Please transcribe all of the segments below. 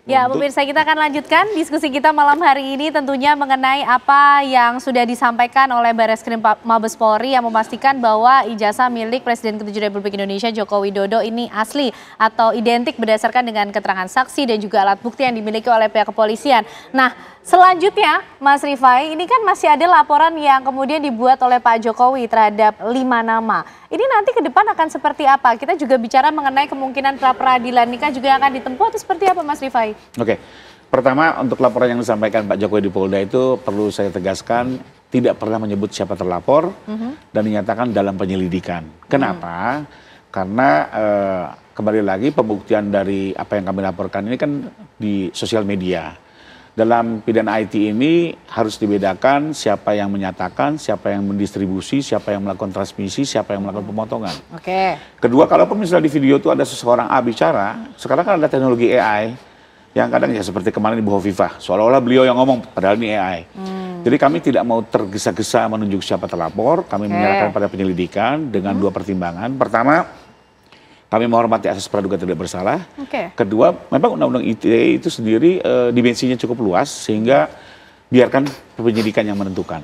Ya, pemirsa, kita akan lanjutkan diskusi kita malam hari ini tentunya mengenai apa yang sudah disampaikan oleh Barreskrim Mabes Polri yang memastikan bahwa ijazah milik Presiden ke-7 Republik Indonesia Joko Widodo ini asli atau identik berdasarkan dengan keterangan saksi dan juga alat bukti yang dimiliki oleh pihak kepolisian. Nah, selanjutnya Mas Rifai, ini kan masih ada laporan yang kemudian dibuat oleh Pak Jokowi terhadap 5 nama. Ini nanti ke depan akan seperti apa? Kita juga bicara mengenai kemungkinan pra-peradilan nikah juga akan ditempuh atau seperti apa, Mas Rifai? Oke, pertama untuk laporan yang disampaikan Pak Jokowi di Polda itu perlu saya tegaskan tidak pernah menyebut siapa terlapor dan dinyatakan dalam penyelidikan. Kenapa? Karena kembali lagi pembuktian dari apa yang kami laporkan ini kan di sosial media. Dalam pidana IT ini harus dibedakan siapa yang menyatakan, siapa yang mendistribusi, siapa yang melakukan transmisi, siapa yang melakukan pemotongan. Oke. Kedua, kalaupun misalnya di video itu ada seseorang A bicara, sekarang kan ada teknologi AI yang kadang ya seperti kemarin Ibu Hovifah, seolah-olah beliau yang ngomong, padahal ini AI. Jadi kami tidak mau tergesa-gesa menunjuk siapa terlapor, kami menyerahkan pada penyelidikan dengan 2 pertimbangan. Pertama, kami menghormati asas praduga tidak bersalah. Kedua, memang Undang-Undang ITE itu sendiri dimensinya cukup luas sehingga biarkan penyidikan yang menentukan.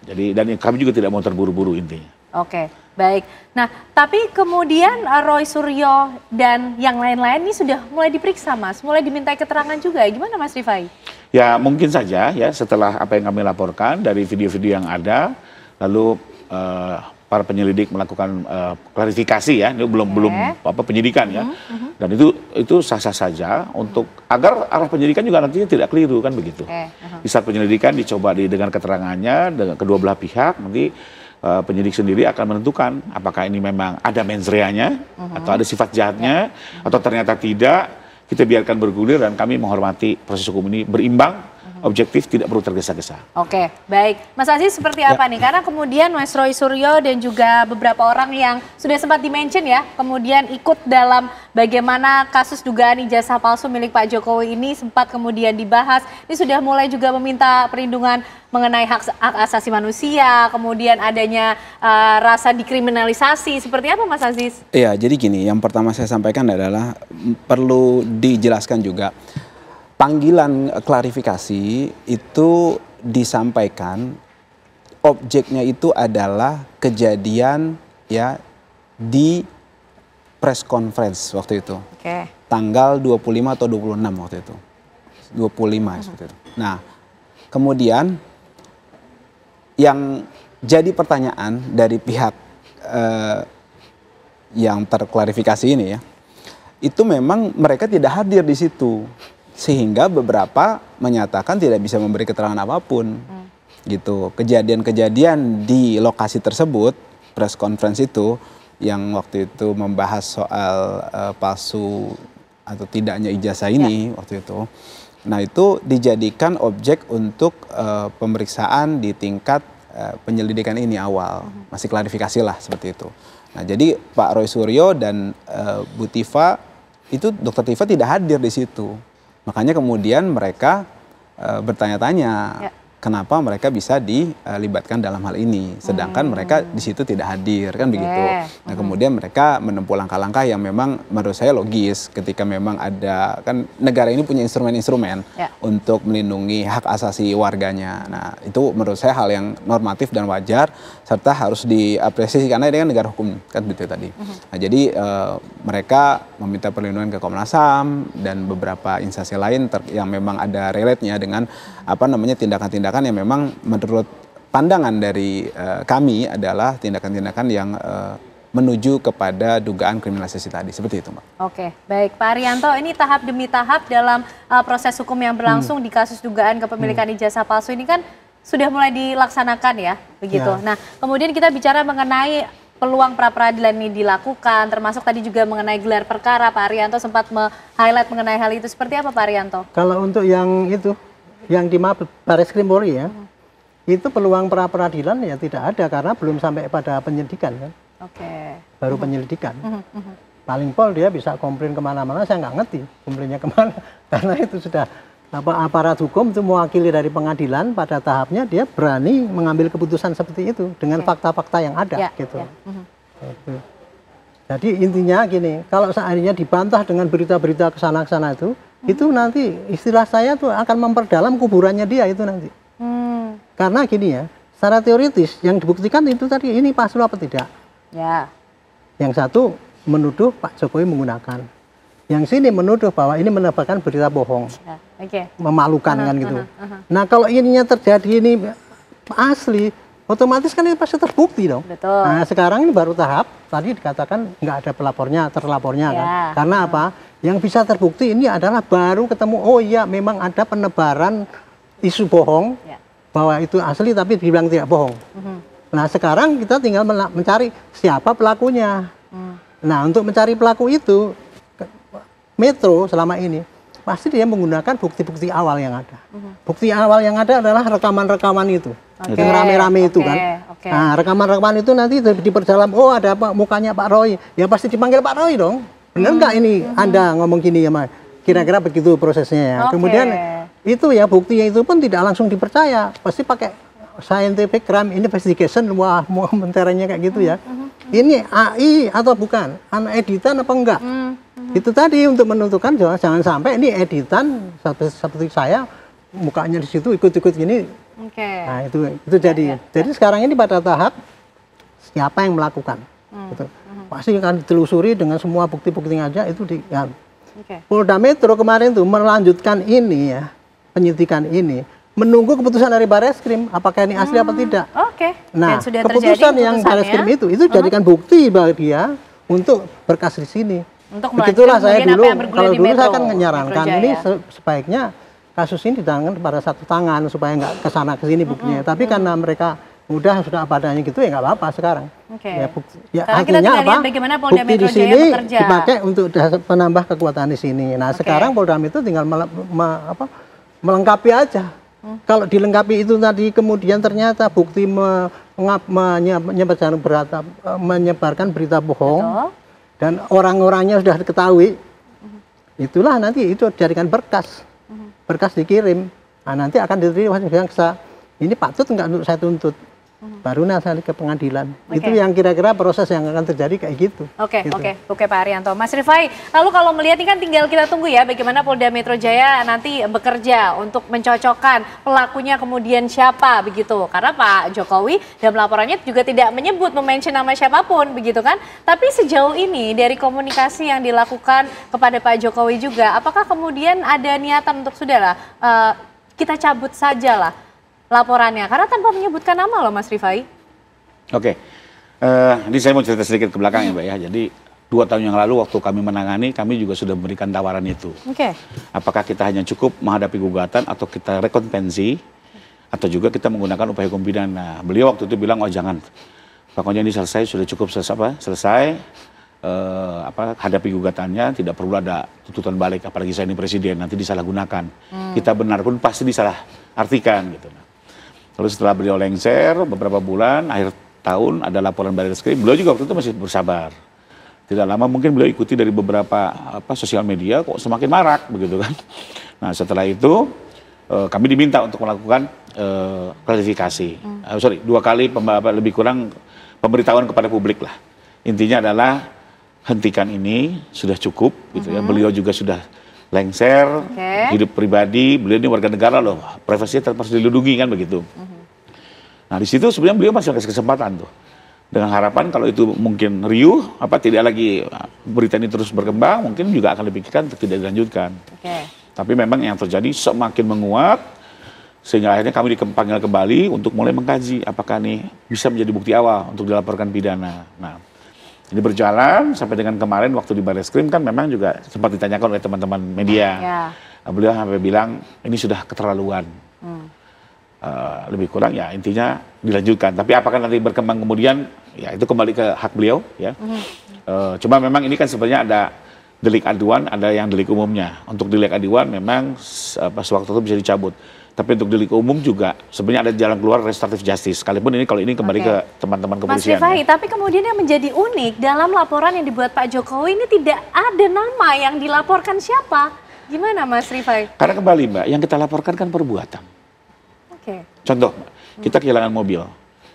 Jadi dan kami juga tidak mau terburu-buru intinya. Oke, baik. Nah, tapi kemudian Roy Suryo dan yang lain-lain ini sudah mulai diperiksa, Mas, mulai dimintai keterangan juga. Gimana, Mas Rifai? Ya mungkin saja ya setelah apa yang kami laporkan dari video-video yang ada, lalu para penyelidik melakukan klarifikasi ya, ini belum apa penyidikan ya, dan itu sah-sah saja untuk agar arah penyidikan juga nantinya tidak keliru kan begitu. Di saat penyelidikan dicoba didengar keterangannya dengan kedua belah pihak, nanti penyidik sendiri akan menentukan apakah ini memang ada mens reanya atau ada sifat jahatnya atau ternyata tidak. Kita biarkan bergulir dan kami menghormati proses hukum ini berimbang, objektif, tidak perlu tergesa-gesa. Oke, baik. Mas Aziz seperti apa nih? Karena kemudian Mas Roy Suryo dan juga beberapa orang yang sudah sempat di-mention ya, kemudian ikut dalam bagaimana kasus dugaan ijazah palsu milik Pak Jokowi ini sempat kemudian dibahas. Ini sudah mulai juga meminta perlindungan mengenai hak asasi manusia, kemudian adanya rasa dikriminalisasi. Seperti apa, Mas Aziz? Iya, jadi gini, yang pertama saya sampaikan adalah perlu dijelaskan juga. Panggilan klarifikasi itu disampaikan objeknya itu adalah kejadian ya di press conference waktu itu. Tanggal 25 atau 26 waktu itu. 25 seperti itu. Nah, kemudian yang jadi pertanyaan dari pihak yang terklarifikasi ini ya, itu memang mereka tidak hadir di situ. Sehingga beberapa menyatakan tidak bisa memberi keterangan apapun. Gitu. Kejadian-kejadian di lokasi tersebut, press conference itu, yang waktu itu membahas soal palsu atau tidaknya ijazah ini waktu itu. Nah, itu dijadikan objek untuk pemeriksaan di tingkat penyelidikan ini awal. Masih klarifikasi lah seperti itu. Nah, jadi Pak Roy Suryo dan Bu Tifa, itu Dr. Tifa tidak hadir di situ. Makanya kemudian mereka bertanya-tanya kenapa mereka bisa dilibatkan dalam hal ini, sedangkan mereka di situ tidak hadir kan begitu. Nah, kemudian mereka menempuh langkah-langkah yang memang menurut saya logis ketika memang ada kan negara ini punya instrumen-instrumen untuk melindungi hak asasi warganya. Nah, itu menurut saya hal yang normatif dan wajar serta harus diapresiasi karena ini kan negara hukum kan gitu tadi. Nah, jadi mereka meminta perlindungan ke Komnas HAM dan beberapa instansi lain yang memang ada relate-nya dengan apa namanya tindakan-tindakan yang memang menurut pandangan dari kami adalah tindakan-tindakan yang menuju kepada dugaan kriminalisasi tadi. Seperti itu, Mbak. Oke, baik. Pak Arianto, ini tahap demi tahap dalam proses hukum yang berlangsung di kasus dugaan kepemilikan ijazah palsu ini kan sudah mulai dilaksanakan ya, begitu. Nah, kemudian kita bicara mengenai peluang pra-peradilan ini dilakukan, termasuk tadi juga mengenai gelar perkara. Pak Arianto sempat highlight mengenai hal itu. Seperti apa, Pak Arianto? Kalau untuk yang itu, yang di Barreskrim Polri ya, itu peluang pra-peradilan ya tidak ada karena belum sampai pada penyidikan kan. Baru penyelidikan. Paling pol dia bisa komplain kemana-mana, saya nggak ngerti komplainnya kemana. Karena itu sudah aparat hukum itu mewakili dari pengadilan pada tahapnya dia berani mengambil keputusan seperti itu dengan fakta-fakta yang ada gitu. Jadi intinya gini, kalau seandainya dibantah dengan berita-berita kesana-kesana itu, itu nanti istilah saya tuh akan memperdalam kuburannya dia itu nanti. Karena gini ya, secara teoritis yang dibuktikan itu tadi ini palsu apa tidak. Ya. Yang satu menuduh Pak Jokowi menggunakan. Yang sini menuduh bahwa ini menebarkan berita bohong. Ya. Memalukan kan gitu. Nah kalau ininya terjadi ini asli, otomatis kan ini pasti terbukti dong. Betul. Nah sekarang ini baru tahap, tadi dikatakan nggak ada pelapornya, terlapornya kan. Karena apa? Yang bisa terbukti ini adalah baru ketemu, oh iya memang ada penebaran isu bohong, bahwa itu asli tapi dibilang tidak bohong. Nah sekarang kita tinggal mencari siapa pelakunya. Nah untuk mencari pelaku itu, Metro selama ini pasti dia menggunakan bukti-bukti awal yang ada. Bukti awal yang ada adalah rekaman-rekaman itu, yang rame-rame itu kan. Nah rekaman-rekaman itu nanti diperdalam, oh ada apa mukanya Pak Roy, ya pasti dipanggil Pak Roy dong. Benar nggak ini Anda ngomong gini ya Mas? Kira-kira begitu prosesnya ya. Kemudian itu ya buktinya itu pun tidak langsung dipercaya, pasti pakai scientific crime investigation, wah mau menteranya kayak gitu ya. Ini AI atau bukan? Anak editan apa enggak? Itu tadi untuk menentukan jangan sampai ini editan seperti saya mukanya di situ ikut-ikut gini. Nah itu jadi. Jadi sekarang ini pada tahap siapa yang melakukan. Gitu. Pasti akan ditelusuri dengan semua bukti-bukti yang ada itu di. Ya. Polda Metro kemarin tuh melanjutkan ini ya penyidikan ini. Menunggu keputusan dari Bareskrim, apakah ini asli apa tidak. Nah, keputusan yang Bareskrim itu jadikan bukti bagi dia untuk berkas di sini. Begitulah saya dulu, kalau dulu saya kan menyarankan ini sebaiknya kasus ini ditangani pada satu tangan supaya nggak kesana kesini buktinya. Tapi karena mereka sudah padanya gitu ya nggak apa-apa sekarang. Ya artinya apa? Bukti di sini dipakai untuk menambah kekuatan di sini. Nah sekarang Polda Metro tinggal melengkapi aja. Kalau dilengkapi itu tadi kemudian ternyata bukti menyebarkan berita bohong dan orang-orangnya sudah diketahui, itulah nanti itu jadikan berkas, dikirim, nah nanti akan diterima jaksa. Ini patut nggak untuk saya tuntut, baru nanti ke pengadilan. Itu yang kira-kira proses yang akan terjadi kayak gitu. Oke Pak Haryanto. Mas Rifai, lalu kalau melihat ini kan tinggal kita tunggu ya bagaimana Polda Metro Jaya nanti bekerja untuk mencocokkan pelakunya kemudian siapa begitu. Karena Pak Jokowi dalam laporannya juga tidak menyebut mention nama siapapun begitu kan. Tapi sejauh ini dari komunikasi yang dilakukan kepada Pak Jokowi juga, apakah kemudian ada niatan untuk sudahlah kita cabut sajalah laporannya, karena tanpa menyebutkan nama loh Mas Rifai. Ini saya mau cerita sedikit ke belakang ya Mbak ya. Jadi 2 tahun yang lalu waktu kami menangani, kami juga sudah memberikan tawaran itu. Apakah kita hanya cukup menghadapi gugatan atau kita rekonvensi, atau juga kita menggunakan upaya hukum pidana. Beliau waktu itu bilang, oh jangan, pokoknya ini selesai, sudah cukup selesai, hadapi gugatannya, tidak perlu ada tuntutan balik, apalagi saya ini presiden, nanti disalahgunakan. Kita benar pun pasti disalah artikan gitu. Lalu setelah beliau lengser beberapa bulan, akhir tahun ada laporan Bareskrim, beliau juga waktu itu masih bersabar. Tidak lama mungkin beliau ikuti dari beberapa sosial media, kok semakin marak begitu kan. Nah setelah itu kami diminta untuk melakukan klarifikasi. 2 kali lebih kurang pemberitahuan kepada publik lah. Intinya adalah hentikan ini, sudah cukup gitu ya. Beliau juga sudah lengser, hidup pribadi, beliau ini warga negara loh, privasinya harus dilindungi kan begitu. Nah di situ sebenarnya beliau masih kasih kesempatan tuh, dengan harapan kalau itu mungkin riuh, tidak lagi berita ini terus berkembang, mungkin juga akan dipikirkan untuk tidak dilanjutkan. Tapi memang yang terjadi semakin menguat, sehingga akhirnya kami dipanggil kembali untuk mulai mengkaji apakah ini bisa menjadi bukti awal untuk dilaporkan pidana. Nah ini berjalan sampai dengan kemarin waktu di Bareskrim kan memang juga sempat ditanyakan oleh teman-teman media. Beliau sampai bilang ini sudah keterlaluan. Lebih kurang ya intinya dilanjutkan. Tapi apakah nanti berkembang kemudian ya itu kembali ke hak beliau ya. Cuma memang ini kan sebenarnya ada delik aduan, ada yang delik umumnya. Untuk delik aduan memang sewaktu itu bisa dicabut. Tapi untuk delik umum juga sebenarnya ada jalan keluar restoratif justice. Sekalipun ini kalau ini kembali ke teman-teman kepolisian. Mas Rifai, tapi kemudian yang menjadi unik dalam laporan yang dibuat Pak Jokowi ini tidak ada nama yang dilaporkan siapa. Gimana Mas Rifai? Karena kembali Mbak, yang kita laporkan kan perbuatan. Contoh, kita kehilangan mobil.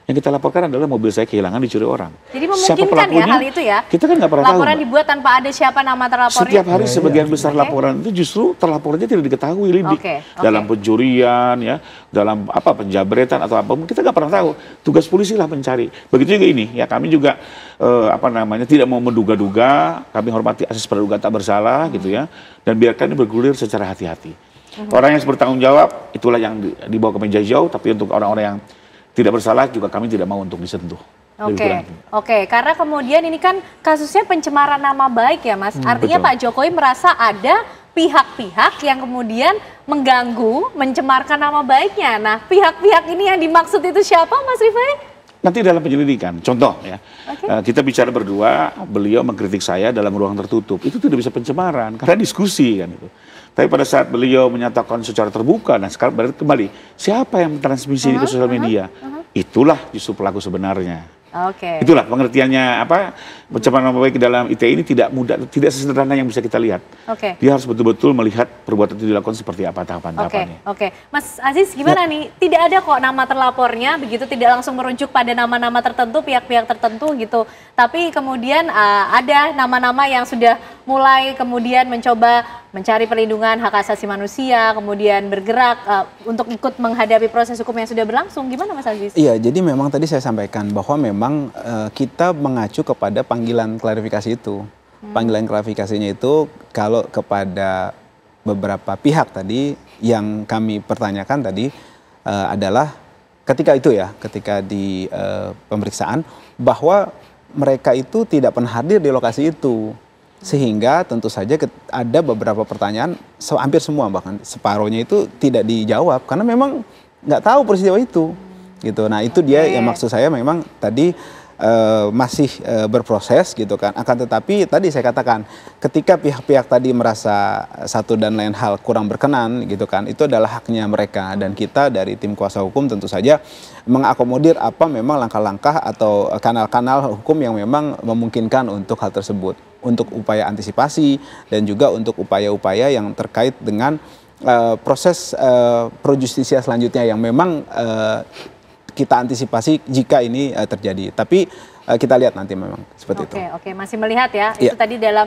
Yang kita laporkan adalah mobil saya kehilangan dicuri orang. Jadi memungkinkan ya hal itu ya? Kita kan nggak pernah tahu. Laporan dibuat tanpa ada siapa nama terlapornya? Setiap hari sebagian besar laporan itu justru terlapornya tidak diketahui lidik. Dalam pencurian, ya, dalam penjabretan atau apa, kita nggak pernah tahu. Tugas polisi lah mencari. Begitu juga ini, ya kami juga tidak mau menduga-duga, kami hormati asas praduga tak bersalah gitu ya, dan biarkan ini bergulir secara hati-hati. Orang yang bertanggung jawab itulah yang dibawa ke meja hijau, tapi untuk orang-orang yang tidak bersalah juga kami tidak mau untuk disentuh. Oke, karena kemudian ini kan kasusnya pencemaran nama baik ya Mas. Artinya betul. Pak Jokowi merasa ada pihak-pihak yang kemudian mengganggu, mencemarkan nama baiknya. Nah, pihak-pihak ini yang dimaksud itu siapa Mas Rifai? Nanti dalam penyelidikan, contoh ya, kita bicara berdua, beliau mengkritik saya dalam ruang tertutup, itu tidak bisa pencemaran, karena diskusi kan itu. Tapi pada saat beliau menyatakan secara terbuka, dan sekarang berarti kembali, siapa yang mentransmisi ke sosial media? Itulah justru pelaku sebenarnya. Itulah pengertiannya pencemaran nama baik dalam ITE ini tidak mudah, tidak sesederhana yang bisa kita lihat. Dia harus betul-betul melihat perbuatan itu dilakukan seperti apa tahapan-tahapannya. Mas Aziz gimana nih? Tidak ada kok nama terlapornya, begitu tidak langsung merujuk pada nama-nama tertentu, pihak-pihak tertentu gitu. Tapi kemudian ada nama-nama yang sudah mulai kemudian mencoba mencari perlindungan hak asasi manusia, kemudian bergerak untuk ikut menghadapi proses hukum yang sudah berlangsung. Gimana Mas Aziz? Iya, jadi memang tadi saya sampaikan bahwa memang kita mengacu kepada panggilan klarifikasi itu. Panggilan klarifikasinya itu kalau kepada beberapa pihak tadi yang kami pertanyakan tadi adalah ketika itu ya, ketika di pemeriksaan bahwa mereka itu tidak pernah hadir di lokasi itu. Sehingga tentu saja ada beberapa pertanyaan, hampir semua bahkan separuhnya itu tidak dijawab karena memang nggak tahu peristiwa itu. Gitu. Nah itu dia yang maksud saya memang tadi masih berproses gitu kan. Akan tetapi tadi saya katakan ketika pihak-pihak tadi merasa satu dan lain hal kurang berkenan gitu kan, itu adalah haknya mereka dan kita dari tim kuasa hukum tentu saja mengakomodir apa memang langkah-langkah atau kanal-kanal hukum yang memang memungkinkan untuk hal tersebut, untuk upaya antisipasi dan juga untuk upaya-upaya yang terkait dengan proses pro justisia selanjutnya yang memang kita antisipasi jika ini terjadi. Tapi kita lihat nanti memang seperti itu. Oke, masih melihat ya. Itu tadi dalam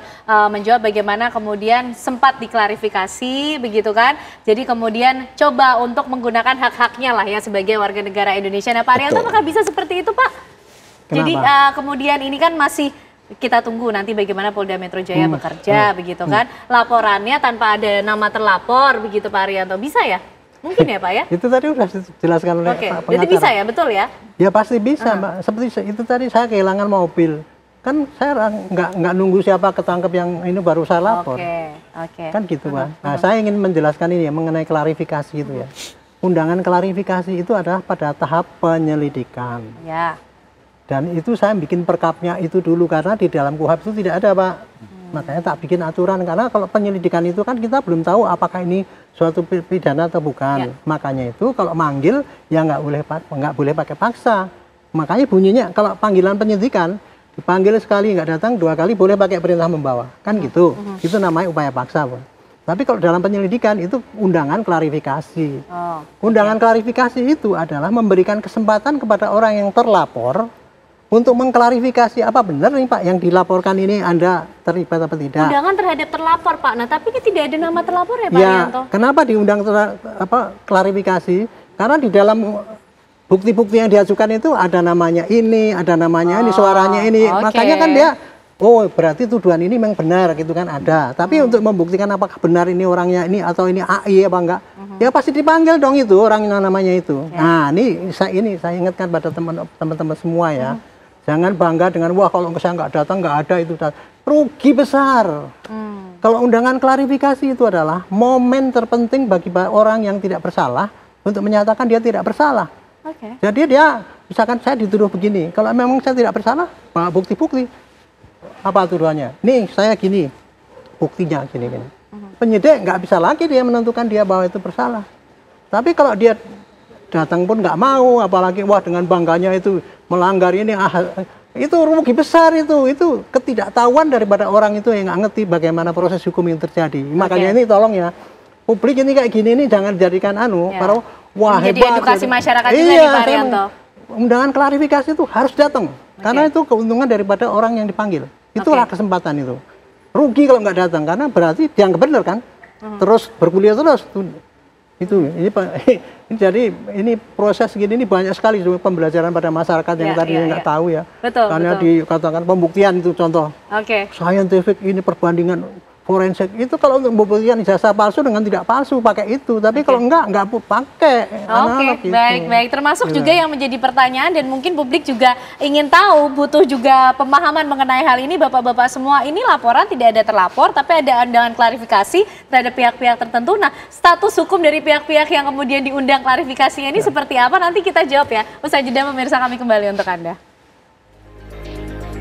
menjawab bagaimana kemudian sempat diklarifikasi begitu kan. Jadi kemudian coba untuk menggunakan hak-haknya lah ya sebagai warga negara Indonesia. Nah Pak Arianto apakah bisa seperti itu Pak? Kenapa? Jadi kemudian ini kan masih kita tunggu nanti bagaimana Polda Metro Jaya bekerja begitu kan. Laporannya tanpa ada nama terlapor begitu Pak Arianto. Bisa ya? Mungkin ya Pak ya? Itu tadi sudah dijelaskan oleh Pak pengacara. Jadi bisa ya, betul ya? Ya pasti bisa Mbak. Seperti itu tadi saya kehilangan mobil. Kan saya nggak nunggu siapa ketangkep yang ini baru saya lapor. Kan gitu Pak. Nah saya ingin menjelaskan ini ya mengenai klarifikasi itu ya. Undangan klarifikasi itu adalah pada tahap penyelidikan. Ya. Dan itu saya bikin perkapnya itu dulu karena di dalam KUHP itu tidak ada Pak. Makanya tak bikin aturan karena kalau penyelidikan itu kan kita belum tahu apakah ini suatu pidana atau bukan. Makanya itu kalau manggil ya nggak boleh pakai paksa. Makanya bunyinya kalau panggilan penyidikan dipanggil sekali nggak datang, 2 kali boleh pakai perintah membawa. Kan gitu. Itu namanya upaya paksa, Bu. Tapi kalau dalam penyelidikan itu undangan klarifikasi. Undangan klarifikasi itu adalah memberikan kesempatan kepada orang yang terlapor untuk mengklarifikasi apa benar nih Pak yang dilaporkan ini Anda terlibat apa tidak. Undangan terhadap terlapor Pak, nah tapi ini tidak ada nama terlapor ya Pak Arianto? Kenapa diundang klarifikasi? Karena di dalam bukti-bukti yang diajukan itu ada namanya ini, ada namanya ini, suaranya ini. Makanya kan dia, berarti tuduhan ini memang benar gitu kan ada. Tapi untuk membuktikan apakah benar ini orangnya ini atau ini AI apa enggak, ya pasti dipanggil dong itu orang yang namanya itu. Nah ini saya ingatkan pada teman-teman semua ya. Jangan bangga dengan wah kalau saya nggak datang nggak ada itu rugi besar. Kalau undangan klarifikasi itu adalah momen terpenting bagi orang yang tidak bersalah untuk menyatakan dia tidak bersalah. Jadi dia misalkan saya dituduh begini, kalau memang saya tidak bersalah, bukti-bukti apa tuduhannya? Nih saya gini, buktinya gini. Penyidik nggak bisa lagi dia menentukan dia bahwa itu bersalah. Tapi kalau dia datang pun nggak mau, apalagi wah dengan bangganya itu melanggar ini, itu rugi besar itu ketidaktahuan daripada orang itu yang nggak ngerti bagaimana proses hukum yang terjadi. Makanya ini tolong ya, publik ini kayak gini ini jangan jadikan wah jadi hebat. Edukasi masyarakat juga nih Pak Arianto. undangan klarifikasi itu harus datang. Karena itu keuntungan daripada orang yang dipanggil. Itulah kesempatan itu. Rugi kalau nggak datang, karena berarti dianggap benar kan. Terus berkuliah terus. Ini jadi ini proses gini ini banyak sekali pembelajaran pada masyarakat yang tadi nggak tahu ya. Betul, karena dikatakan pembuktian itu contoh. Scientific ini perbandingan forensik itu kalau untuk membuktikan ijazah palsu dengan tidak palsu pakai itu, tapi kalau enggak pakai. Baik. Termasuk juga yang menjadi pertanyaan dan mungkin publik juga ingin tahu, butuh juga pemahaman mengenai hal ini, bapak-bapak semua. Ini laporan tidak ada terlapor, tapi ada undangan klarifikasi terhadap pihak-pihak tertentu. Nah, status hukum dari pihak-pihak yang kemudian diundang klarifikasinya ini seperti apa? Nanti kita jawab ya. Usai jeda pemirsa, kami kembali untuk Anda.